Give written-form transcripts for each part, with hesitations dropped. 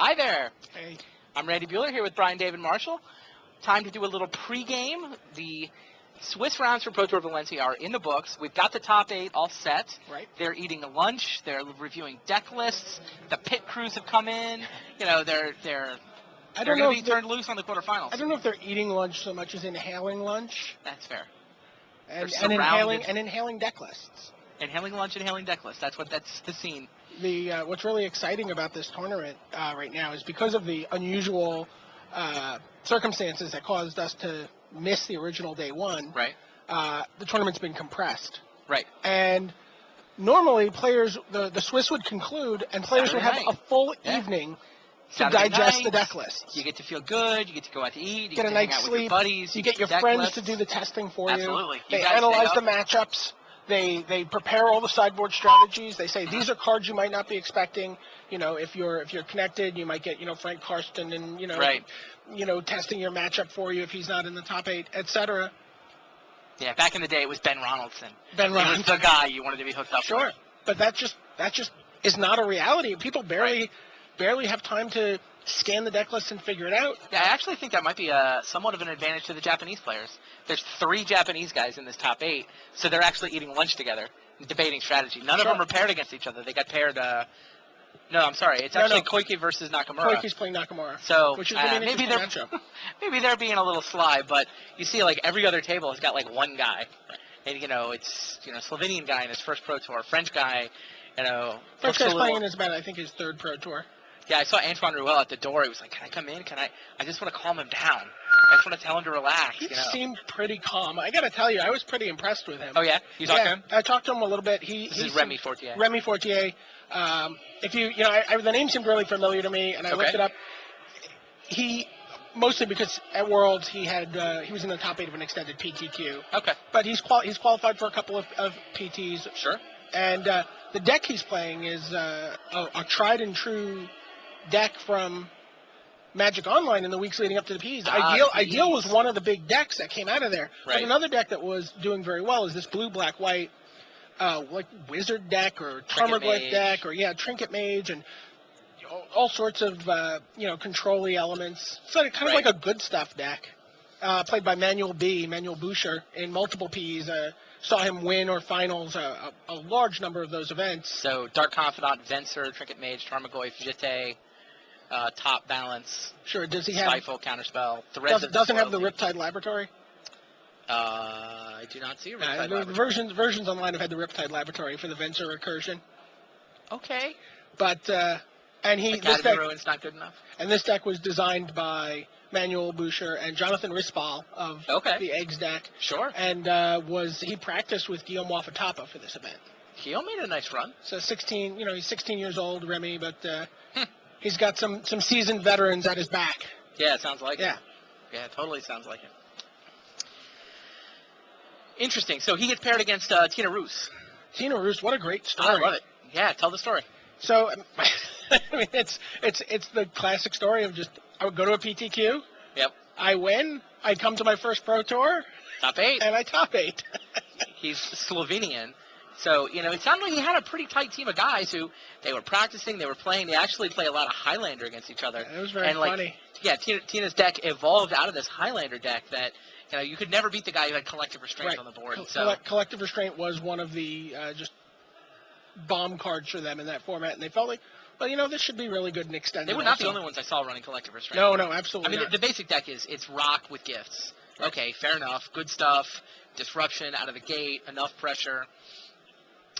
Hi there. Hey. I'm Randy Bueller here with Brian David Marshall. Time to do a little pregame. The Swiss rounds for Pro Tour Valencia are in the books. We've got the top 8 all set. Right. They're eating a lunch. They're reviewing deck lists. The pit crews have come in. You know, they're going to be turned loose on the quarterfinals. I don't know if they're eating lunch so much as inhaling lunch. That's fair. And inhaling deck lists. Inhaling lunch, inhaling deck lists. That's the scene. What's really exciting about this tournament right now is because of the unusual circumstances that caused us to miss the original day one. Right. The tournament's been compressed. Right. And normally players, the Swiss would conclude, and players Saturday would have night. a full evening to digest night, the deck lists. You get to feel good. You get to go out to eat. You get a to hang night's out sleep. With your buddies. You get your friends to do the testing for you. Absolutely. They analyze the matchups. They prepare all the sideboard strategies. They say these are cards you might not be expecting. You know, if you're connected, you might get Frank Karsten and testing your matchup for you if he's not in the top 8, etc. Yeah, back in the day it was Ben Ronaldson. He was the guy you wanted to be hooked up Sure, with. But that just is not a reality. People barely have time to scan the deck list and figure it out. Yeah, I actually think that might be somewhat of an advantage to the Japanese players. There's 3 Japanese guys in this top 8, so they're actually eating lunch together and debating strategy. None of them are paired against each other. They got paired. No, I'm sorry. It's actually Koike versus Nakamura. Koike's playing Nakamura. So which is going to be an maybe interesting matchup. Maybe they're being a little sly, but you see, like every other table has got like one guy, and it's Slovenian guy in his first Pro Tour, French guy, French guy's playing in his his 3rd Pro Tour. Yeah, I saw Antoine Ruel at the door. He was like, "Can I come in? I just want to calm him down. I just want to tell him to relax." He seemed pretty calm. I got to tell you, I was pretty impressed with him. Oh yeah, you talked to him? I talked to him a little bit. This is Remy Fortier. Remy Fortier. If the name seemed really familiar to me, and I looked it up. He mostly because at Worlds he was in the top 8 of an extended PTQ. Okay. But he's qualified for a couple of PTs. Sure. And the deck he's playing is a tried and true deck from Magic Online in the weeks leading up to the Ps. Ideal was one of the big decks that came out of there. Right. But another deck that was doing very well is this blue-black-white like Wizard deck or Tarmogoyf deck or Trinket Mage and all sorts of control-y elements. So kind of like a good stuff deck. Played by Manuel Boucher in multiple Ps. Saw him win or finals a large number of those events. So Dark Confidant, Venser, Trinket Mage, Tarmogoyf, Jete, Top Balance. Sure. Does he have Stifle, Counterspell? Doesn't have the Riptide Laboratory? I do not see a Riptide Laboratory. Versions online have had the Riptide Laboratory for the Venser recursion. Okay. But this deck Ruin's not good enough. And this deck was designed by Manuel Boucher and Jonathan Rispal of the Eggs deck. Sure. And he practiced with Guillaume Wafatapa for this event. Guillaume made a nice run. So 16, he's 16 years old, Remy, but he's got some seasoned veterans at his back. Yeah, it sounds like it. Yeah, it totally sounds like it. Interesting. So he gets paired against Tina Roos. Tina Roos, what a great story. I love it. Yeah, tell the story. So, I mean, it's the classic story of just I would go to a PTQ. Yep. I win. I come to my first Pro Tour. Top 8. And I top 8. He's Slovenian. So, it sounded like he had a pretty tight team of guys who they were practicing, they were playing. They actually play a lot of Highlander against each other. It was very funny. Yeah, Tina's deck evolved out of this Highlander deck that, you could never beat the guy who had Collective Restraint on the board. Collective Restraint was one of the just bomb cards for them in that format, and they felt like, well, this should be really good and extended. They were not the only ones I saw running Collective Restraint. No, absolutely not. The basic deck it's rock with gifts. Right. Okay, fair enough. Good stuff. Disruption out of the gate. Enough pressure.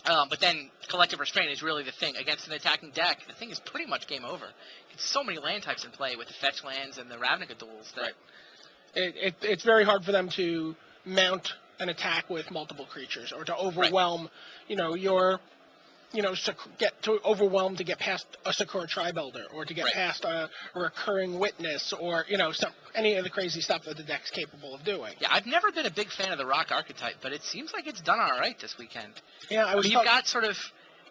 But then Collective Restraint is really the thing. Against an attacking deck, the thing is pretty much game over. It's so many land types in play with the fetch lands and the Ravnica duels that... It's very hard for them to mount an attack with multiple creatures or to overwhelm, to get past a Sakura Tri-Builder or to get past a recurring witness or, any of the crazy stuff that the deck's capable of doing. Yeah, I've never been a big fan of the rock archetype, but it seems like it's done all right this weekend. Yeah, you've got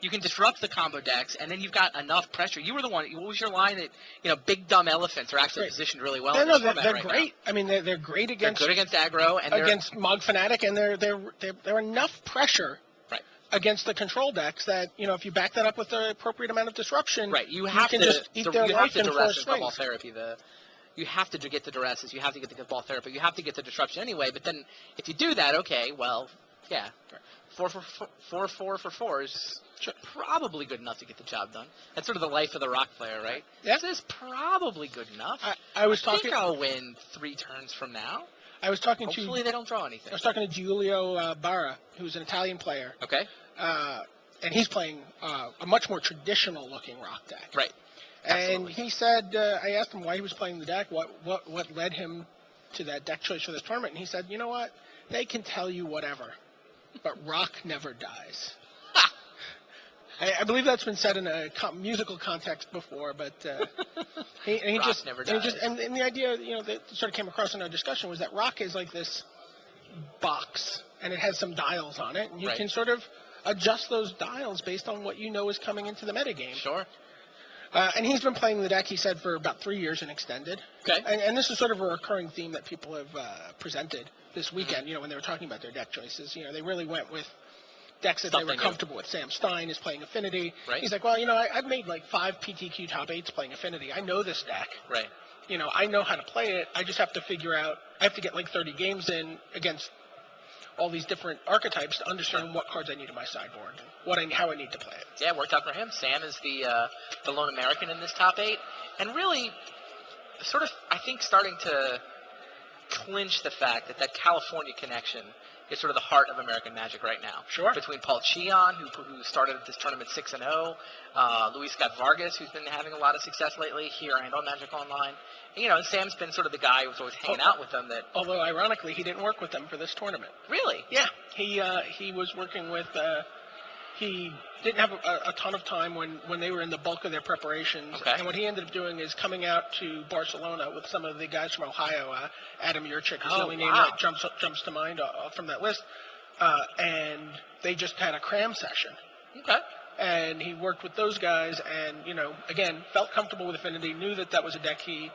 you can disrupt the combo decks, and then you've got enough pressure. You were the one. What was your line that big dumb elephants are actually positioned really well? They're great. Now. I mean, they're great against. They're good against aggro and against Mog Fanatic, and they're enough pressure against the control decks that, if you back that up with the appropriate amount of disruption, right, you can just eat their life in 4 swings. Ball therapy. You have to get the duresses. You have to get the ball therapy. You have to get the disruption anyway. But then if you do that, okay, well, yeah, 4 for 4 is probably good enough to get the job done. That's sort of the life of the rock player, right? Yeah. This is probably good enough. I think I'll win 3 turns from now. Hopefully they don't draw anything. I was talking to Giulio Barra, who's an Italian player. Okay. And he's playing a much more traditional-looking rock deck. Right. And he said, I asked him why he was playing the deck, what led him to that deck choice for this tournament, and he said, you know what? They can tell you whatever, but rock never dies. I believe that's been said in a musical context before, but rock never dies. And the idea, that sort of came across in our discussion was that rock is like this box, and it has some dials on it, and you can sort of adjust those dials based on what you know is coming into the metagame. Sure. And he's been playing the deck, he said, for about 3 years in Extended. Okay. And this is sort of a recurring theme that people have presented this weekend, when they were talking about their deck choices. They really went with decks that they were comfortable with. Sam Stein is playing Affinity. Right. He's like, well, I've made like 5 PTQ top 8s playing Affinity. I know this deck. Right. I know how to play it. I just have to figure out, I have to get like 30 games in against all these different archetypes to understand what cards I need in my sideboard, how I need to play it. Yeah, it worked out for him. Sam is the lone American in this top 8, and really, sort of, I think, starting to clinch the fact that California connection is sort of the heart of American Magic right now. Sure. Between Paul Cheon, who started this tournament 6-0, Luis Scott Vargas, who's been having a lot of success lately here and on Magic Online. And Sam's been sort of the guy who's always hanging out with them. Although, ironically, he didn't work with them for this tournament. Really? Yeah. He was working with... he didn't have a ton of time when they were in the bulk of their preparations. Okay. And what he ended up doing is coming out to Barcelona with some of the guys from Ohio. Adam Yurchik is the only name that jumps to mind from that list. And they just had a cram session. Okay. And he worked with those guys and, again, felt comfortable with Affinity, knew that was a deck he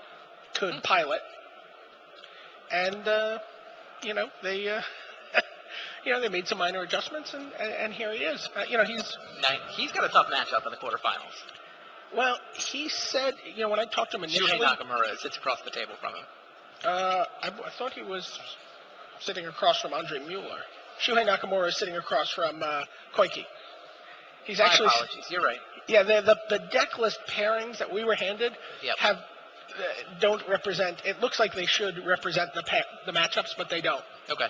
could pilot. And, they... they made some minor adjustments, and here he is. He's got a tough matchup in the quarterfinals. Well, he said, when I talked to him initially... Shuhei Nakamura sits across the table from him. I thought he was sitting across from Andre Mueller. Shuhei Nakamura is sitting across from Koike. He's actually... My apologies, you're right. Yeah, the deck list pairings that we were handed have don't represent... It looks like they should represent the matchups, but they don't. Okay.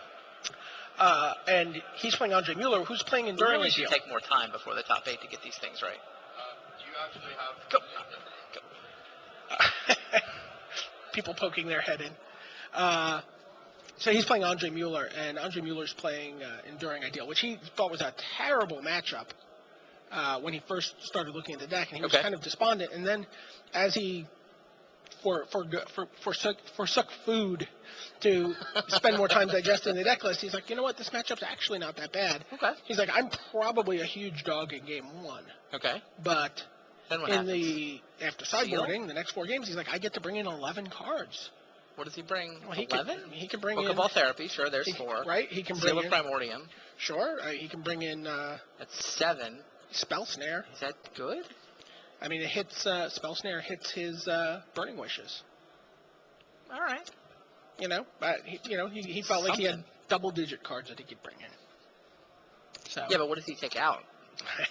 And he's playing Andre Mueller, who's playing Enduring Ideal. Should take more time before the top 8 to get these things right. Do you actually have... Go. People poking their head in. So he's playing Andre Mueller, and Andre Mueller's playing Enduring Ideal, which he thought was a terrible matchup when he first started looking at the deck, and he was kind of despondent. And then as he forsook food to spend more time digesting the deck list, he's like, you know what, this matchup's actually not that bad. Okay. He's like, I'm probably a huge dog in game 1. Okay. But after sideboarding, Seal? the next 4 games, he's like, I get to bring in 11 cards. What does he bring? Well, 11? He can bring Book in... of All Therapy, sure, there's 4. Right, he can bring Seal in... of Primordium. Sure, he can bring in... That's 7. Spell Snare. Is that good? I mean, it hits... Spell Snare hits his Burning Wishes. All right. He felt like he had double-digit cards that he could bring in. So. Yeah, but what does he take out? I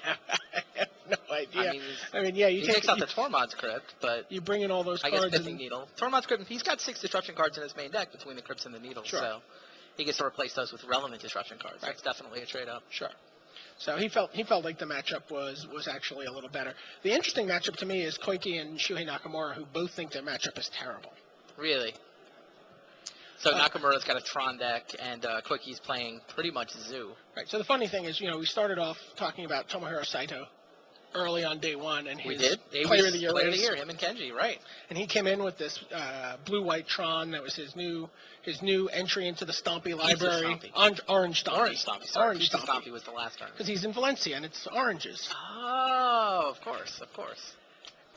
have no idea. He takes out the Tormod's Crypt, but... You bring in all those cards. I guess Pithing Needle. Tormod's Crypt, he's got 6 Disruption cards in his main deck between the Crypts and the Needles, so he gets to replace those with relevant Disruption cards. Right. That's definitely a trade-up. Sure. So he felt like the matchup was actually a little better. The interesting matchup to me is Koike and Shuhei Nakamura, who both think their matchup is terrible. Really? So Nakamura's got a Tron deck, and Koike's playing pretty much Zoo. Right. So the funny thing is, we started off talking about Tomohiro Saito early on day 1, and his Player of the Year Player of the Year, him and Kenji, right? And he came in with this blue-white Tron that was his new entry into the Stompy library. Orange Stompy. Orange Stompy. Sorry. Orange Stompy was the last turn. Because he's in Valencia, and it's oranges. Oh, of course.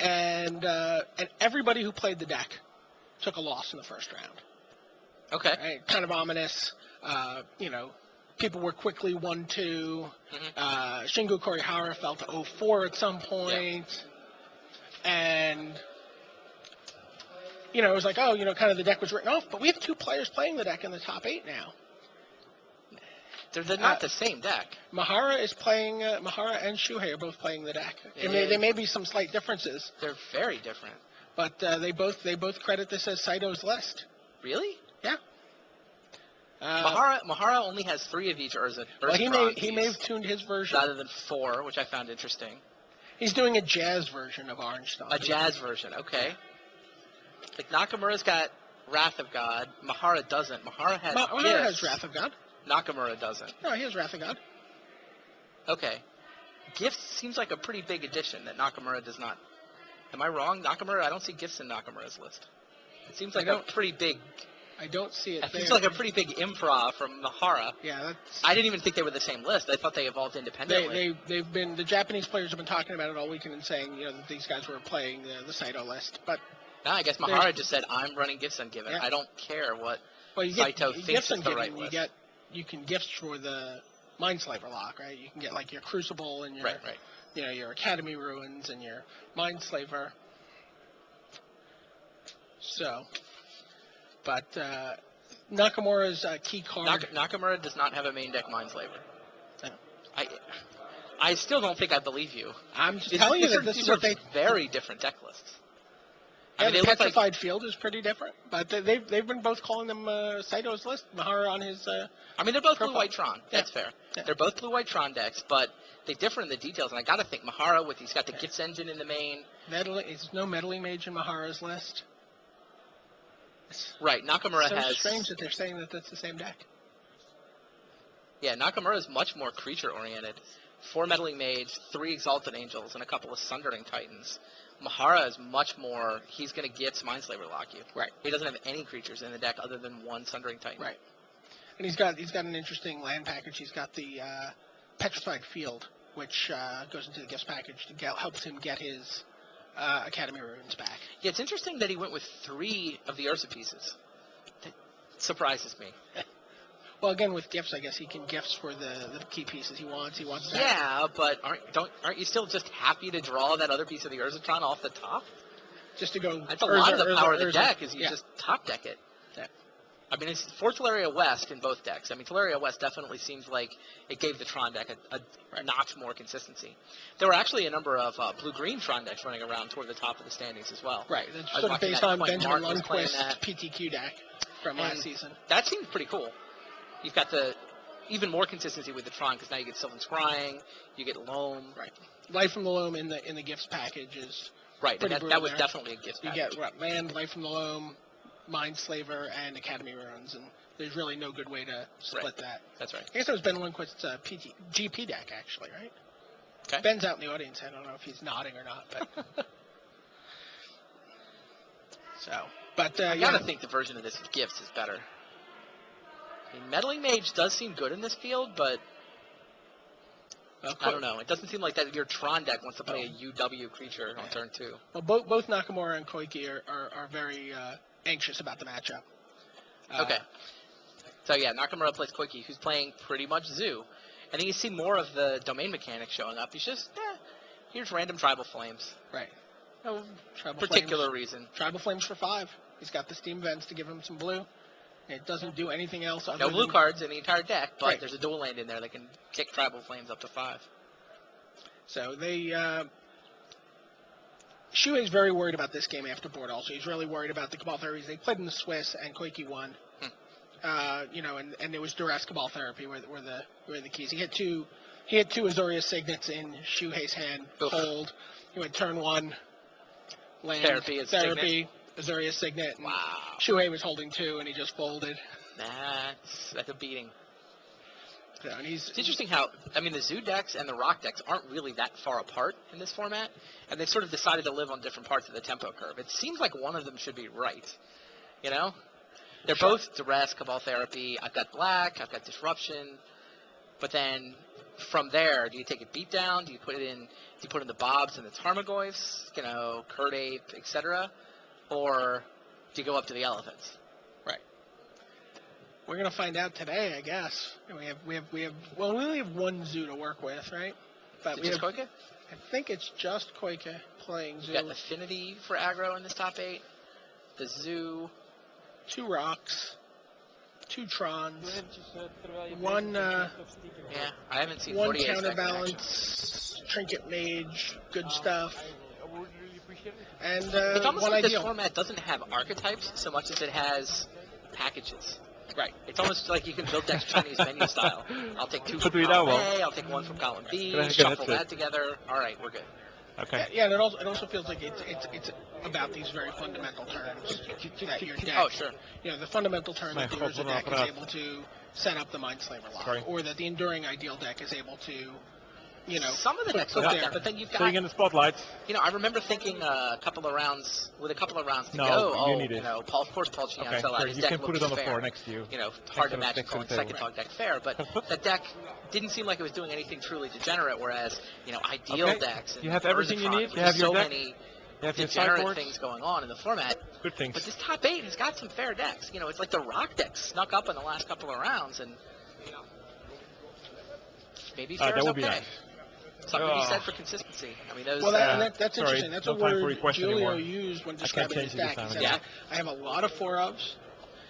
And everybody who played the deck took a loss in the first round. Okay. Right? Kind of ominous. people were quickly 1-2. Mhm. Shingo Korihara fell to 0-4 at some point. And, it was like, kind of the deck was written off. But we have 2 players playing the deck in the top 8 now. They're not the same deck. Mahara is playing. Mahara and Shuhei are both playing the deck. There may be some slight differences, They're very different. but they both credit this as Saito's list. Really? Yeah. Mahara only has 3 of each Urza. Well, he may have tuned his version rather than 4, which I found interesting. He's doing a jazz version of Orange Stone. A jazz version, okay. Like Nakamura's got Wrath of God. Mahara doesn't. Mahara has Wrath of God. Nakamura doesn't. No, he has Wrath of God. Okay. Gifts seems like a pretty big addition that Nakamura does not. Am I wrong? Nakamura, I don't see gifts in Nakamura's list. It seems like a pretty big. I don't see it. It seems like a pretty big improv from Mahara. Yeah, I didn't even think they were the same list. I thought they evolved independently. The Japanese players have been talking about it all weekend and saying that these guys were playing the Saito list, but. No, I guess Mahara just said, I'm running Gifts Ungiven. Yeah. I don't care what Saito thinks is the right list. You can gifts for the Mindslaver lock, right? You can get like your Crucible and your your Academy Ruins and your Mindslaver. So, but Nakamura's key card. Nakamura does not have a main deck Mindslaver. I still don't think I believe you. I'm just telling you that these are very different deck lists. Yeah, the Petrified Field is pretty different, but they've been both calling them Saito's list. Mahara on his. They're both blue-white Tron. That's fair. Yeah. They're both blue-white Tron decks, but they differ in the details. And I got to think Mahara he's got the Gifts engine in the main. There's no Meddling Mage in Mahara's list. Right, Nakamura has. It's strange that they're saying that that's the same deck. Yeah, Nakamura is much more creature-oriented. 4 Meddling Mage, 3 Exalted Angels, and a couple of Sundering Titans. Mahara is much more. He's going to Gifts Mindslaver lock you. Right. He doesn't have any creatures in the deck other than 1 Sundering Titan. Right. And he's got an interesting land package. He's got the Petrified Field, which goes into the gifts package to helps him get his Academy Ruins back. Yeah, it's interesting that he went with 3 of the Ursa pieces. That surprises me. Well, again, with gifts, I guess he can gifts for the key pieces he wants. He wants that. Yeah, but aren't you still just happy to draw that other piece of the Urzatron off the top? Just to go. That's a lot of the power of the deck is you just top deck it. Yeah. It's for Teleria West in both decks. Teleria West definitely seems like it gave the Tron deck a notch more consistency. There were actually a number of blue-green Tron decks running around toward the top of the standings as well. Right. That's sort of based on Benjamin Lundquist's PTQ deck from last season. That seems pretty cool. You've got the even more consistency with the Tron because now you get Sylvan Scrying, you get Loam. Right. Life from the Loam in the gifts package is right. And that was definitely a gifts package. You get land, Life from the Loam, Mindslaver, and Academy Ruins, and there's really no good way to split that. That's right. I guess it was Ben Lundquist's GP deck actually, right? Okay. Ben's out in the audience. I don't know if he's nodding or not, but I gotta think the version of this with gifts is better. Meddling Mage does seem good in this field, but I don't know. It doesn't seem like that your Tron deck wants to play a UW creature on turn 2. Well, both Nakamura and Koike are very anxious about the matchup. Okay. So, Nakamura plays Koike, who's playing pretty much Zoo. And then you see more of the domain mechanics showing up. He's just, here's random Tribal Flames. Right. No particular reason. Tribal Flames for 5. He's got the Steam Vents to give him some blue. It doesn't do anything else. No blue cards in the entire deck, but there's a dual land in there that can kick Tribal Flames up to 5. So Shuei's very worried about this game after board also. He's really worried about the Cabal Therapies. They played in the Swiss, and Koike won. And it was Duress Cabal Therapy were the keys. He had two Azuria Signets in Shuei's hand, cold. He went turn 1, land, therapy. Azuria Signet. Wow. Shuei was holding 2, and he just folded. That's a beating. So, and it's interesting how, the Zoo decks and the Rock decks aren't really that far apart in this format, and they've sort of decided to live on different parts of the tempo curve. It seems like one of them should be right, They're both Duress, Cabal Therapy. I've got Black, I've got Disruption, but then from there, do you take a beat down? Do you put in the Bobs and the Tarmogoyfs, Curd Ape, etc.? Or do you go up to the Elephants? Right. We're gonna find out today, I guess. Well, we only have one zoo to work with, right? But Is it just Koike? I think it's just Koike playing zoo. You got Affinity for aggro in this top 8. The zoo. 2 rocks, 2 trons, one Yeah, I haven't seen one 48 counterbalance, trinket mage, good stuff, and It's almost one like ideal. this format doesn't have archetypes so much as it has packages. Right. It's almost like you can build decks Chinese menu style. I'll take 2 from Put it column out, A, I'll take 1 from column B, Go ahead, shuffle that's that together. All right, we're good. Okay. Yeah, and it also feels like it's about these very fundamental terms that your deck. Oh, sure. You know, the fundamental term that the My Urza deck is able to set up the Mindslaver lock, Sorry. or that the Enduring Ideal deck is able to, you know, Some of the decks put look there. like that, but then you've got, Staying in the spotlights. I remember thinking a couple of rounds to No, go. you need it. Paul Gian Okay, fell out. sure. His You deck can put looked it on the fair. floor next to you. Hard to Next match to the calling table. second dog deck fair, but that deck didn't seem like it was doing anything truly degenerate, whereas, ideal Okay. decks and You have everything you Urzatron, need? You there's have your so deck? many You have your degenerate sideboards? things going on in the format. Good things. But this top 8 has got some fair decks. It's like the rock decks snuck up in the last couple of rounds, and maybe fair That is would be okay. nice. Something to be Oh. said for consistency. I mean, those. Well, that's sorry, interesting. That's a no time for word your question Julio anymore. used when can't describing change his it deck. this He time. said, Yeah. I have a lot of 4-ofs.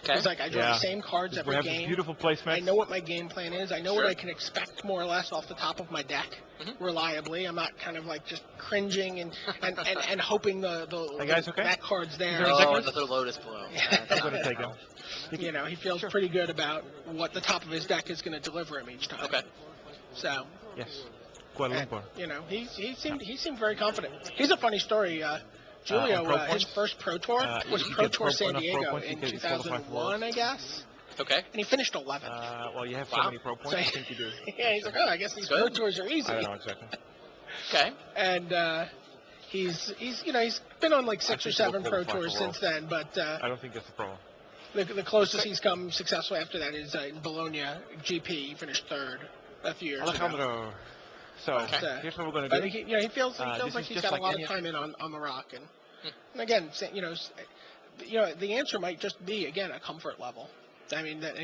Okay. He's like, I draw the same cards We every have this game. beautiful placement. I know what my game plan is. I know Sure. what I can expect more or less off the top of my deck reliably. I'm not kind of like just cringing and hoping Hey, guys, okay? that card's there. Is there a Oh, second? another Lotus Bloom. Yeah. That's I'm not going to take ideal. them. He feels pretty good about what the top of his deck is going to deliver him each time. Okay. So, Yes. Kuala and, Lumpur. he seemed very confident. Here's a funny story. Julio, Pro his points? first Pro Tour was if you Pro get Tour San enough Pro Diego points, you in can qualify for 2001, I guess. Okay. And he finished 11th. Well, you have so Wow. many pro points. So- I think you do. Yeah, he's like, oh, I guess these Good. Pro Tours are easy. I don't know exactly. Okay. And he's been on like 6 I or think 7 he'll Pro qualify Tours for since then, but I don't think that's a problem. the closest he's come successfully after that is in Bologna GP. He finished 3rd a few years ago. Alejandro. So, Okay. here's what we're going to But do. he feels This like is he's just got like a lot any of time in on the rock, and again, the answer might just be again a comfort level. I mean, the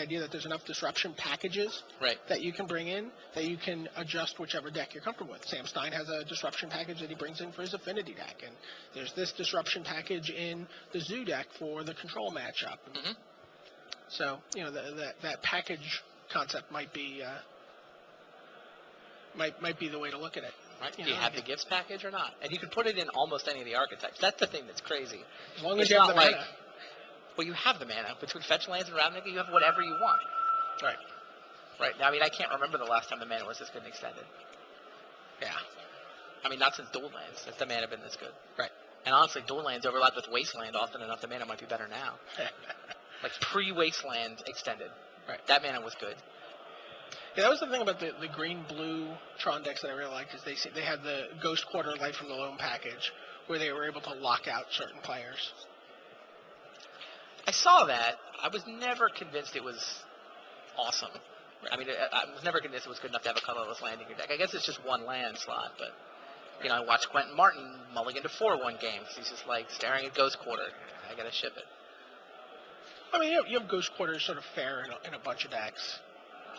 idea that there's enough disruption packages Right. that you can bring in, that you can adjust whichever deck you're comfortable with. Sam Stein has a disruption package that he brings in for his affinity deck, and there's this disruption package in the zoo deck for the control matchup. Mhm. So that package concept might be might be the way to look at it. Right. You Do you know, have the gifts package or not? And you can put it in almost any of the archetypes. That's the thing that's crazy. As long as It's you have the not like- mana. Well, you have the mana. Between fetch lands and Ravnica, you have whatever you want. Right. Right. I mean, I can't remember the last time the mana was this good and extended. Yeah. I mean, not since Dual Lands has the mana been this good. Right. And honestly, Dual Lands overlapped with Wasteland often enough. The mana might be better now. Like pre-Wasteland extended. Right. That mana was good. Yeah, that was the thing about the green-blue Tron decks that I really liked is they had the Ghost Quarter Light from the Loam package where they were able to lock out certain players. I saw that. I was never convinced it was awesome. I mean, I was never convinced it was good enough to have a colorless land in your deck. I guess it's just one land slot, but I watched Quentin Martin mulligan to 4-1 games. He's just like staring at Ghost Quarter. I gotta ship it. I mean, you have Ghost Quarter sort of fair in a bunch of decks.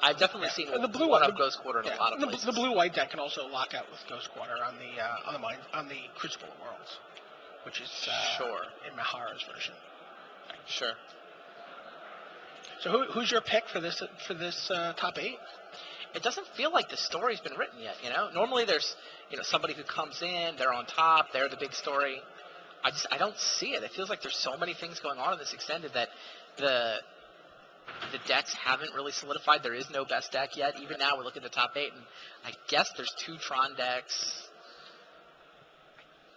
I've definitely seen And the blue one one- of Ghost Quarter in a lot of places. The blue-white deck can also lock out with Ghost Quarter on the Crucible of Worlds, which is Sure. in Mahara's version. Sure. So who's your pick for this top 8? It doesn't feel like the story's been written yet, Normally there's, somebody who comes in, they're on top, they're the big story. I don't see it. It feels like there's so many things going on in this extended that the decks haven't really solidified. There is no best deck yet. Even now we look at the top 8, and I guess there's 2 Tron decks,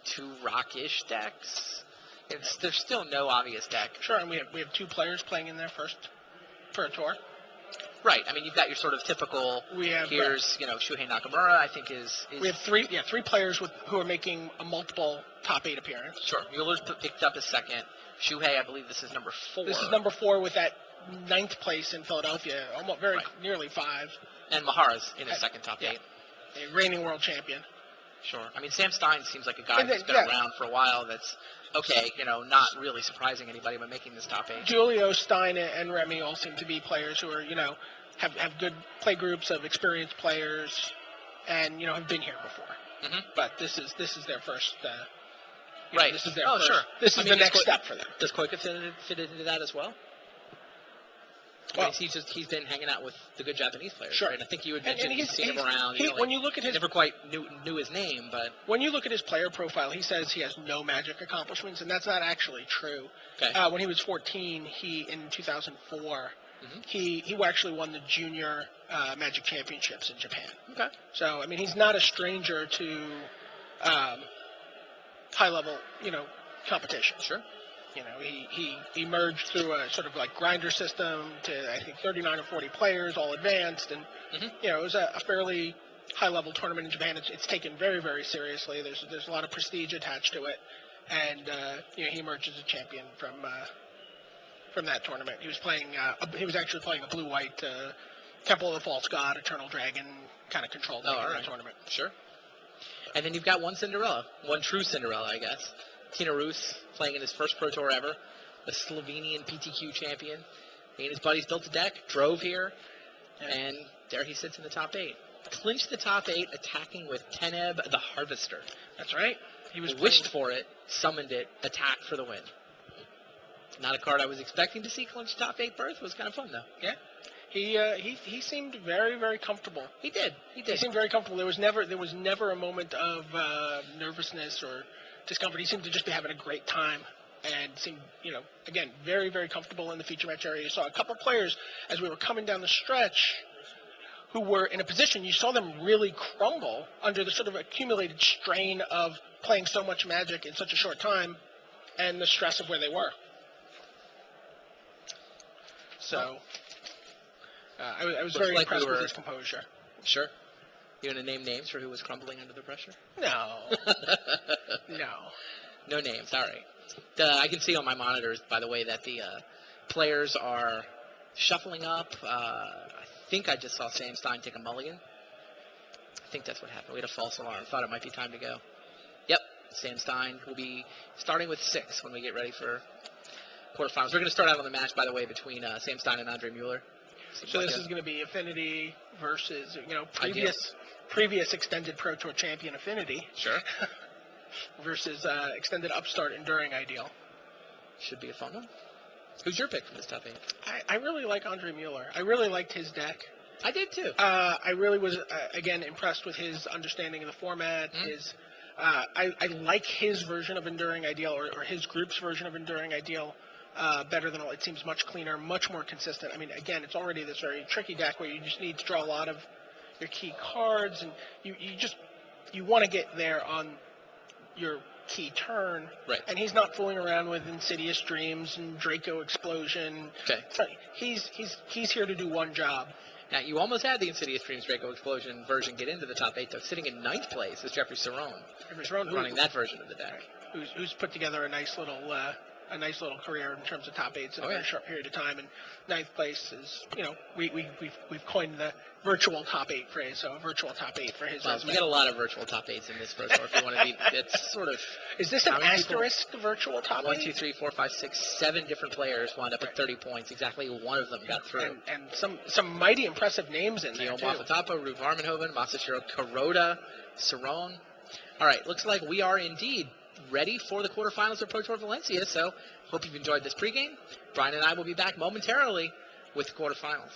2 Rock-ish decks. There's still no obvious deck. Sure, and we have 2 players playing in their first Pro Tour. Right. I mean, you've got your sort of typical. We have Here's Shuhei Nakamura. I think is. We have 3 players who are making a multiple top 8 appearance. Sure. Mueller's picked up his second. Shuhei, I believe this is number 4. This is number 4 with that 9th place in Philadelphia, almost nearly 5. And Mahara's in his second top 8. A reigning world champion. Sure. I mean, Sam Stein seems like a guy And then- who's been around for a while. That's okay, not really surprising anybody by making this top 8. Julio, Stein, and Remy all seem to be players who are, have good play groups of experienced players, and have been here before. Mm-hmm. But this is their first. Right. This is their Oh, first. sure. This is the next step for them. Does Koika fit into that as well? Well, he's been hanging out with the good Japanese players, sure. right? I think you had mentioned you've seen him around. When you look at his, never quite knew his name, but when you look at his player profile, he says he has no Magic accomplishments, and that's not actually true. Okay. When he was 14, in 2004, mm-hmm. he actually won the junior Magic Championships in Japan. Okay. So I mean, he's not a stranger to high level, competition. Sure. He emerged through a sort of like grinder system to, I think, 39 or 40 players, all advanced, and mm-hmm. it was a fairly high-level tournament in Japan. It's taken very, very seriously. There's a lot of prestige attached to it, and he emerged as a champion from that tournament. He was playing. He was actually playing a blue-white Temple of the False God, Eternal Dragon kind of control deck in that tournament. Sure. And then you've got one true Cinderella, I guess. Tina Roos playing in his first Pro Tour ever, the Slovenian PTQ champion. He and his buddies built a deck, drove here, and there he sits in the top 8. Clinched the top 8, attacking with Teneb the Harvester. That's right. He was wished for it, summoned it, attacked for the win. Not a card I was expecting to see clinch top 8 berth. It was kind of fun, though. Yeah. He seemed very, very comfortable. He did. He seemed very comfortable. There was never a moment of nervousness or discomfort. He seemed to just be having a great time and seemed, again, very, very comfortable in the feature match area. You saw a couple players as we were coming down the stretch who were in a position, you saw them really crumble under the sort of accumulated strain of playing so much Magic in such a short time and the stress of where they were. So I was very impressed with his composure. Sure. You want to name names for who was crumbling under the pressure? No. No. No names. All right. I can see on my monitors, by the way, that the players are shuffling up. I think I just saw Sam Stein take a mulligan. I think that's what happened. We had a false alarm. Thought it might be time to go. Yep. Sam Stein will be starting with 6 when we get ready for quarterfinals. We're going to start out on the match, by the way, between Sam Stein and Andre Mueller. So this is going to be Affinity versus, previous extended Pro Tour champion Affinity. Sure. Versus extended upstart Enduring Ideal. Should be a fun one. Who's your pick for this top 8? I really like Andre Mueller. I really liked his deck. I did too. I really was, again, impressed with his understanding of the format. I like his version of Enduring Ideal, or his group's version of Enduring Ideal. Better than all. It seems much cleaner, much more consistent. I mean, again, it's already this very tricky deck where you just need to draw a lot of your key cards, and you want to get there on your key turn. Right. And he's not fooling around with Insidious Dreams and Draco Explosion. Okay. So he's here to do one job. Now, you almost had the Insidious Dreams Draco Explosion version get into the top 8, though. Sitting in 9th place is Jeffrey Cerrone. Running that version of the deck. Who's put together a nice little career in terms of top 8s in a very short period of time. And 9th place is, we've coined the virtual top 8 phrase, so a virtual top 8 for his resume. We get a lot of virtual top 8s in this Pro Tour. If you want to be, it's sort of. Is this an asterisk virtual top 8? 1, 2, 3, 4, 5, 6, 7 different players wound up at 30 points. Exactly one of them got through. And some mighty impressive names in there, too. Guillaume Mafatapa, Ruth Varmenhoven, Masashiro Kuroda, Cerrone. All right, looks like we are indeed ready for the quarterfinals of Pro Tour Valencia, so hope you've enjoyed this pregame. Brian and I will be back momentarily with the quarterfinals.